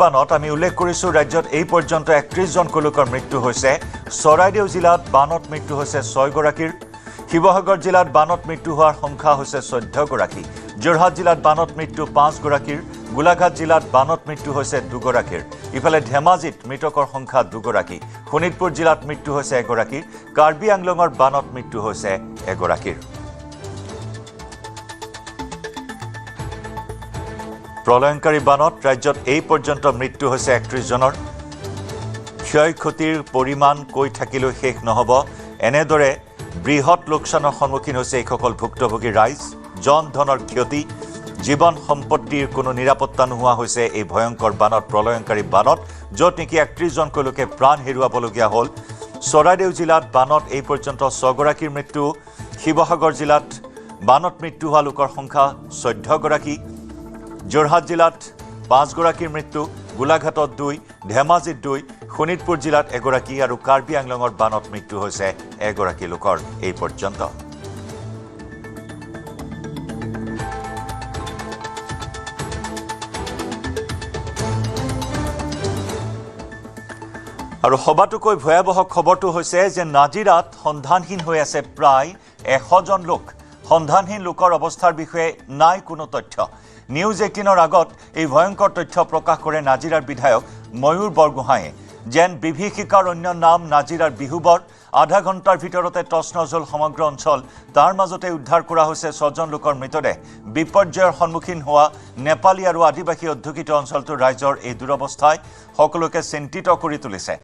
বানত আমি উল্লেখ কৰিছো ৰাজ্যত এই পৰ্যন্ত 31 জন লোকৰ মৃত্যু হৈছে চৰাইদেউ জিলাত বানত মৃত্যু হৈছে 6 গৰাকীৰ শিৱসাগৰ জিলাত বানত মৃত্যু হোৱাৰ সংখ্যা হৈছে 14 গৰাকী যোৰহাট জিলাত বানত মৃত্যু 5 গৰাকীৰ গোলাঘাট জিলাত বানত মৃত্যু হৈছে 2 গৰাকীৰ ইফালে ধেমাজিত মৃতকৰ সংখ্যা 2 গৰাকী শোণিতপুৰ জিলাত মৃত্যু হৈছে 1 গৰাকী কাৰ্বি আংলঙৰ বানত মৃত্যু হৈছে 1 গৰাকীৰ প্ৰলয়ংকাৰী বানত ৰাজ্যত এই পৰ্যন্ত মৃত্যু হৈছে 31 জনৰ ক্ষয়ক্ষতিৰ পৰিমাণ কৈ থাকিলেও শেষ নহব এনেদৰে বৃহৎ লোকচানৰ সন্মুখীন হৈছে এইসকল ভুক্তভোগী ৰাইজ জন ধনৰ ক্ষতি জীৱন সম্পত্তিৰ কোনো নিৰাপত্তা নোহোৱা হৈছে এই ভয়ংকৰ বানত প্ৰলয়ংকাৰী বানত য'ত নেকি 31 জন লোকে প্ৰাণ হেৰুৱাবলগীয়া হ'ল চৰাইদেউ জিলাত বানত এই পৰ্যন্ত 6 গৰাকীৰ মৃত্যু শিৱসাগৰ জিলাত বানত মৃত্যু হোৱা লোকৰ সংখ্যা 14 গৰাকী যোৰহাট জিলাত 5 গৰাকীৰ মৃত্যু গোলাঘাটত 2 ধেমাজিত 2 শোণিতপুৰ জিলাত 1 গৰাকী আৰু কাৰ্বি আংলঙৰ বানত মৃত্যু হৈছে 1 গৰাকী লোকৰ এই পৰ্যন্ত আৰু সবাতোকৈ ভয়াবহ খবৰটো হৈছে যে নাজিৰাত সন্ধানহীন হৈ আছে প্ৰায় 100 জন লোক সন্ধানহীন লোকৰ অৱস্থাৰ বিষয়ে নাই কোনো তথ্য নিউজ 18ৰ আগত এই ভয়ংকৰ তথ্য প্ৰকাশ কৰে নাজিৰাৰ বিধায়ক ময়ূৰ বৰগোহাঁয়ে যেন বিভীষিকাৰ অন্য নাম নাজিৰাৰ বিহুবৰ আধা ঘণ্টাৰ ভিতৰতে তছনছ হ'ল সমগ্ৰ অঞ্চল তাৰ মাজতে উদ্ধাৰ কৰা হৈছে 6 জন লোকৰ মৃতদেহ বিপৰ্যয়ৰ সন্মুখীন হোৱা নেপালী আৰু আদিবাসী অধ্যুষিত অঞ্চলটোৰ ৰাইজৰ এই দুৰৱস্থাই সকলোকে চিন্তিত কৰি তুলিছে